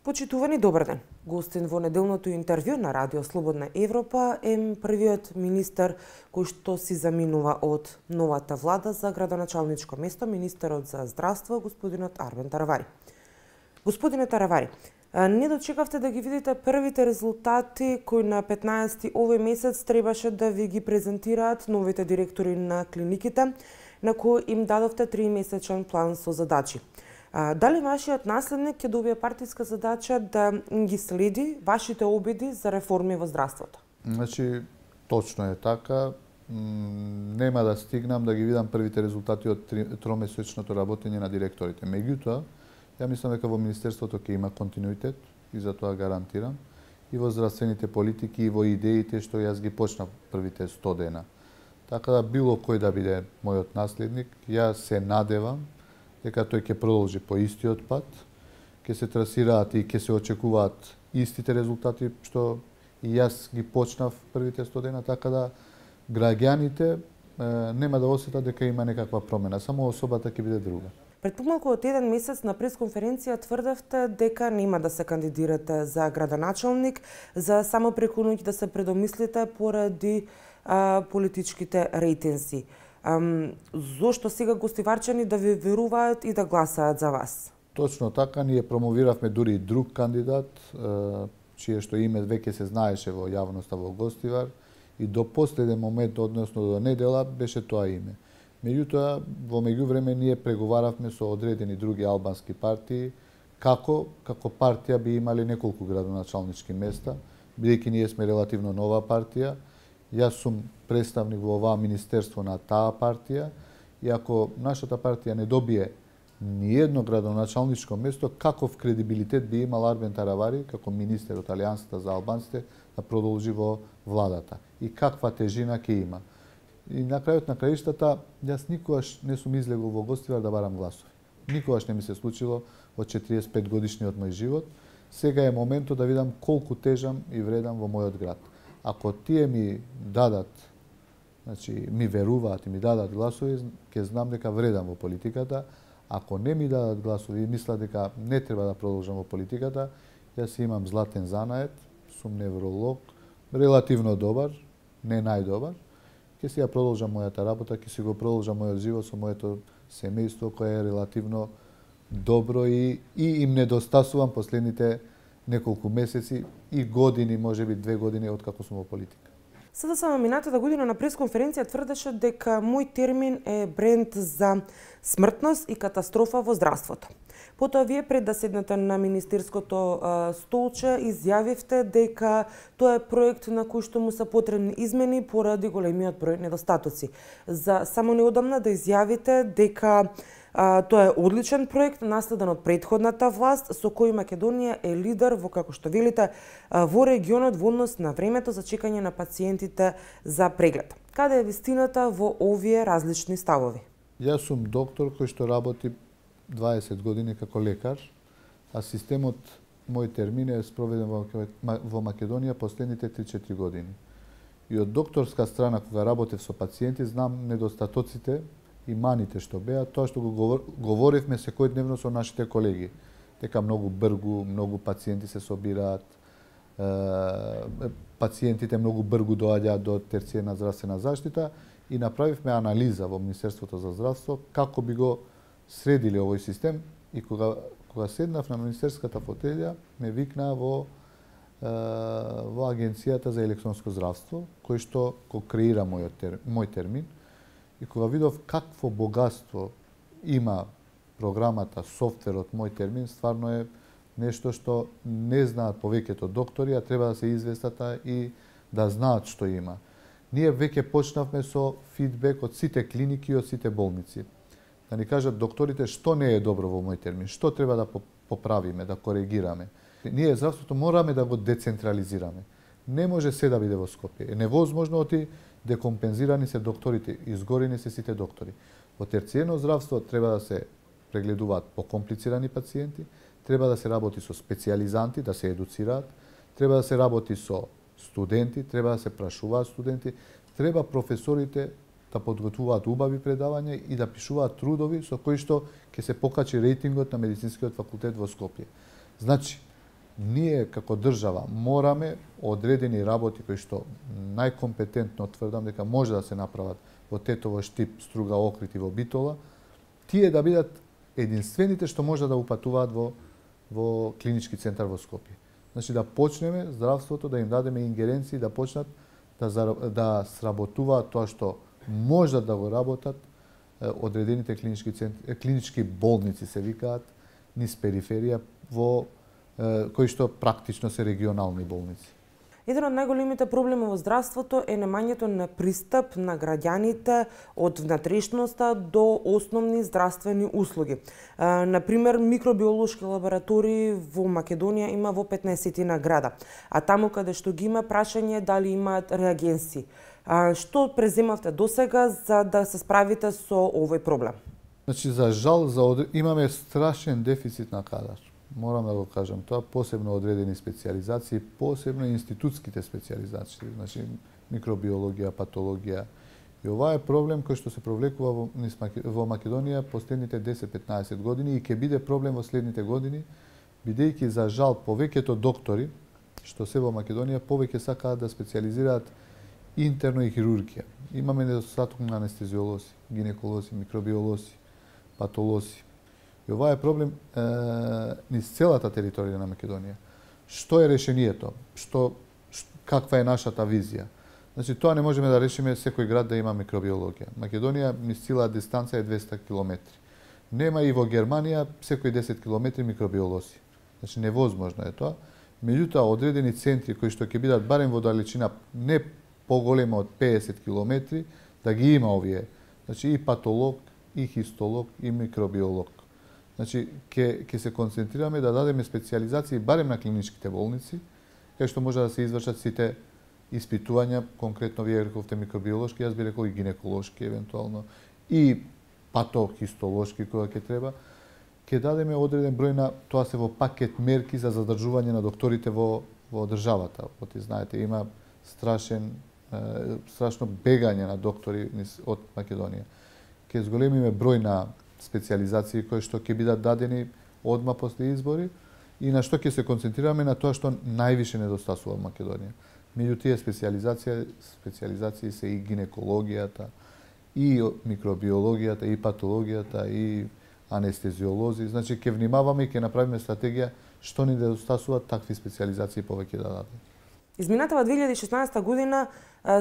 Почитувани, добар ден. Гостин во неделното интервју на Радио Слободна Европа е првиот министер кој што си заминува од новата влада за градоначалничко место, министерот за здравство, господинот Арбен Таравари. Господине Таравари, не дочекавте да ги видите првите резултати кои на 15 овој месец требаше да ви ги презентираат новите директори на клиниките, на кои им дадовте 3-месечен план со задачи. Дали вашиот наследник ќе добие партиска задача да ги следи вашите обиди за реформи во здравството? Значи, точно е така. Нема да стигнам да ги видам првите резултати од тромесечното работење на директорите. Меѓутоа, ја мислам дека во Министерството ќе има континуитет и за тоа гарантирам, и во здравствените политики, и во идеите што јас ги почнав првите 100 дена. Така да било кој да биде мојот наследник, јас се надевам дека тој ќе продолжи по истиот пат, ќе се трасираат и ќе се очекуваат истите резултати што и јас ги почнав првите 100 дена, така да граѓаните нема да осетат дека има некаква промена, само особата ќе биде друга. Пред помалку од еден месец на пресконференција тврдевте дека нема да се кандидирате за градоначалник, за само преку ноќ да се предомислите поради политичките рейтинзи. Зошто сега гостиварчани да ви веруваат и да гласаат за вас? Точно така, ние промовиравме дури и друг кандидат, чие што име веќе се знаеше во јавноста во Гостивар, и до последен момент, односно до недела, беше тоа име. Меѓутоа, во меѓувреме ние преговаравме со одредени други албански партии, како партија би имале неколку градоначалнички места, бидејќи ние сме релативно нова партија. Јас сум представник во оваа министерство на таа партија и ако нашата партија не добие ни едно градоначалничко место, каков кредибилитет би имал Арбен Таравари како министер од Алијансата за албанците да продолжи во владата и каква тежина ќе има. И на крајот на краиштата, јас никогаш не сум излегол во Гостивар да барам гласови. Никогаш не ми се случило од 45 годишниот мој живот. Сега е моментот да видам колку тежам и вредам во мојот град. Ако тие ми дадат, значи ми веруваат и ми дадат гласови, ќе знам дека вредам во политиката. Ако не ми дадат гласови и мислат дека не треба да продолжам во политиката, јас имам златен занает, сум невролог, релативно добар, не најдобар. Ќе си ја продолжам мојата работа, ќе си го продолжам мојот живот со моето семејство кое е релативно добро и им недостасувам последните неколку месеци и години, можеби 2 години откако сум во политика. Сега само минатата година на пресконференција тврдеше дека мој термин е бренд за смртност и катастрофа во здравството. Потоа вие пред да седнете на министерското столче изјавивте дека тоа е проект на кој што му се потребни измени поради големиот број недостатоци. За само неодамна да изјавите дека тоа е одличен проект, наследен од претходната власт, со кој Македонија е лидер во, како што велите, во регионот во однос на времето за чекање на пациентите за преглед. Каде е вистината во овие различни ставови? Јас сум доктор кој што работи 20 години како лекар, а системот мој термин е спроведен во Македонија последните 3-4 години. И од докторска страна, кога работев со пациенти, знам недостатоците и маните што беа, тоа што го говоревме секојдневно со нашите колеги, дека многу бргу, многу пациенти се собираат, пациентите многу бргу доаѓаат до терцијерна здравствена заштита и направивме анализа во Министерството за здравство како би го средиле овој систем и кога седнав на министерската фотелја, ме викнаа во Агенцијата за електронско здравство, кој што го креира мој термин. И кога видов какво богатство има програмата, софтверот мој термин, стварно е нешто што не знаат повеќето доктори, а треба да се известат и да знаат што има. Ние веќе почнавме со фидбек од сите клиники и од сите болници. Да ни кажат докторите што не е добро во мој термин, што треба да поправиме, да коригираме. Ние здравството мораме да го децентрализираме. Не може се да биде во Скопје. Е невозможно оти декомпензирани се докторите, изгорени се сите доктори. Во терцијерно здравство треба да се прегледуваат покомплицирани пациенти, треба да се работи со специјализанти, да се едуцираат, треба да се работи со студенти, треба да се прашуваат студенти, треба професорите да подготвуваат убави предавања и да пишуваат трудови со кои што ќе се покачи рейтингот на медицинскиот факултет во Скопје. Значи, ние како држава мораме одредени работи кои што најкомпетентно тврдам дека може да се направат во Тетово, Штип, Струга, Охрид и во Битола, тие да бидат единствените што може да упатуваат во клинички центар во Скопје. Значи да почнеме здравството, да им дадеме ингеренции, да почнат да сработуваат тоа што можат да го работат одредените клинички болници се викаат низ периферија кои што практично се регионални болници. Еден од најголемите проблеми во здравството е немањето на пристап на граѓаните од внатрешноста до основни здравствени услуги. Например, микробиолошки лаборатории во Македонија има во 15 града, а таму каде што ги има прашање дали имаат реагенси. Што преземавте досега за да се справите со овој проблем? Значи, за жал, имаме страшен дефицит на кадар. Морам да го кажам тоа, посебно одредени специализации, посебно институтските специализации, значи микробиологија, патологија. И ова е проблем кој што се провлекува во Македонија последните 10-15 години и ќе биде проблем во следните години, бидејќи за жал повеќето доктори што се во Македонија повеќе сакаат да специализираат интерно и хирургија. Имаме недостаток на анестезиолози, гинеколози, микробиолози, патолози. И ова е проблем низ целата територија на Македонија. Што е решението? Каква е нашата визија? Значи, тоа не можеме да решиме секој град да има микробиологија. Македонија низ цела дистанца е 200 километри. Нема и во Германија секој 10 километри микробиолози. Значи, невозможно е тоа. Меѓутоа, одредени центри кои што ќе бидат барем во далечина не поголема од 50 километри, да ги има овие. Значи, и патолог, и хистолог, и микробиолог. Значи, ќе се концентрираме да дадеме специализации барем на клиничките болници, кај што може да се извршат сите испитувања, конкретно вие рековте микробиолошки, јас би рекол и гинеколошки евентуално, и патохистолошки кога ќе треба. Ќе дадеме одреден број на, тоа се во пакет мерки за задржување на докторите во државата. Оти знаете, има страшно бегање на доктори од Македонија. Ќе зголемиме број на специализации кои што ќе бидат дадени одма после избори и на што ќе се концентрираме на тоа што највише недостасува во Македонија. Меѓу тие специализации се и гинекологијата, и микробиологијата, и патологијата, и анестезиолози. Значи, ќе внимаваме и ќе направиме стратегија што ни недостасуваат такви специализации повеќе да дадеме. Изминатава 2016 година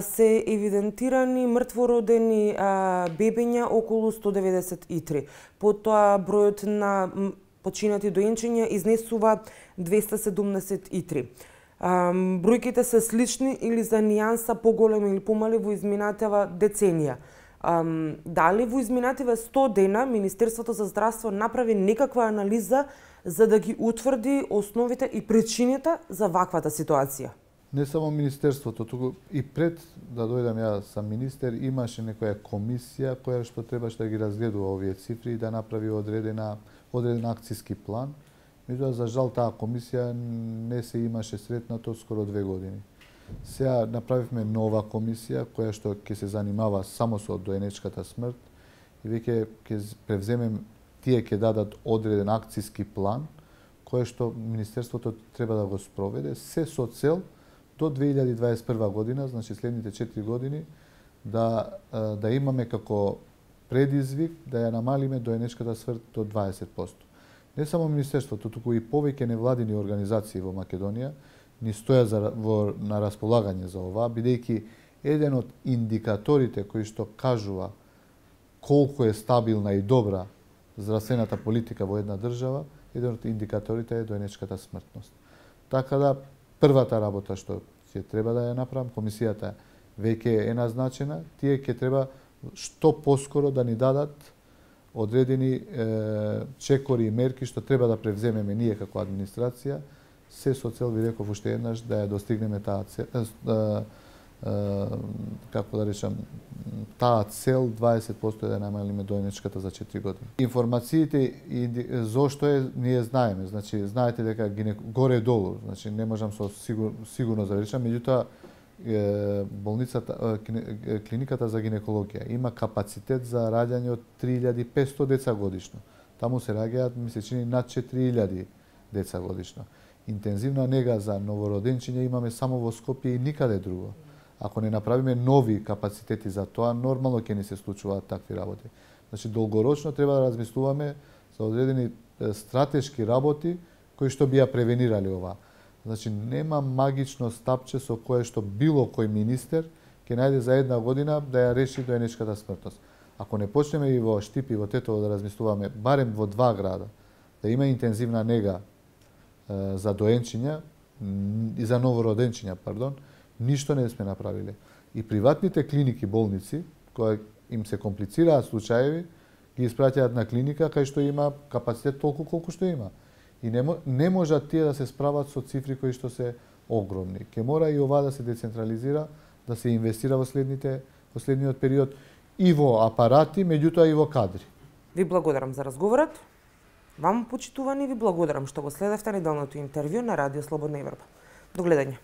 се евидентирани мртвородени бебења околу 193. Потоа бројот на починати доенчиња изнесува 273. Бројките се слични или за нијанса поголеми или помали во изминатава деценија. Дали во изминативе 100 дена Министерството за здравство направи некаква анализа за да ги утврди основите и причините за ваквата ситуација? Не само Министерството, туку и пред да дојдам ја сам министер, имаше некоја комисија која што требаше да ги разгледува овие цифри и да направи одреден акциски план. Меѓутоа, за жал, таа комисија не се имаше сретнато скоро 2 години. Сега направивме нова комисија која што ќе се занимава само со доенечката смрт и веќе ќе превземем, тие ќе дадат одреден акциски план кој што Министерството треба да го спроведе, се со цел до 2021 година, значи следните 4 години, да имаме како предизвик да ја намалиме доенечката смрт до 20%. Не само Министерството, туку и повеќе невладини организации во Македонија ни стоја на располагање за ова, бидејќи еден од индикаторите кои што кажува колку е стабилна и добра здравствената политика во една држава, еден од индикаторите е доенечката смртност. Така да, првата работа што ќе треба да ја направам, комисијата веќе е назначена, тие ќе треба што поскоро да ни дадат одредени чекори и мерки што треба да превземеме ние како администрација, се со цел, ви реков уште еднаш, да ја достигнеме како да речам, таа цел 20% да намалиме дојнечката за 4 години. Информациите зошто е, ние знаеме. Значи, знаете дека горе-долу, значи не можам со сигурно да речам, меѓутоа болницата, клиниката за гинекологија има капацитет за раѓање од 3500 деца годишно. Таму се раѓаат, ми се чини, над 4000 деца годишно. Интензивна нега за новороденчиња имаме само во Скопје и никаде друго. Ако не направиме нови капацитети за тоа, нормално ќе ни се случуваат такви работи. Значи, долгорочно треба да размислуваме за одредени стратешки работи кои што би ја превенирали ова. Значи, нема магично стапче со кое што било кој министер ќе најде за една година да ја реши дојнечката смртност. Ако не почнеме и во Штип и во Тетово да размислуваме, барем во 2 града, да има интензивна нега за доенчиња и за новороденчиња, пардон, ништо не сме направиле. И приватните клиники, болници, кои им се комплицираат случаеви, ги испраќаат на клиника кај што има капацитет толку колку што има. И не можат тие да се справат со цифри кои што се огромни. Ке мора и ова да се децентрализира, да се инвестира во следниот период и во апарати, меѓутоа и во кадри. Ви благодарам за разговорот. Вам, почитувани, ви благодарам што го следевте неделното интервју на Радио Слободна Европа. До гледање.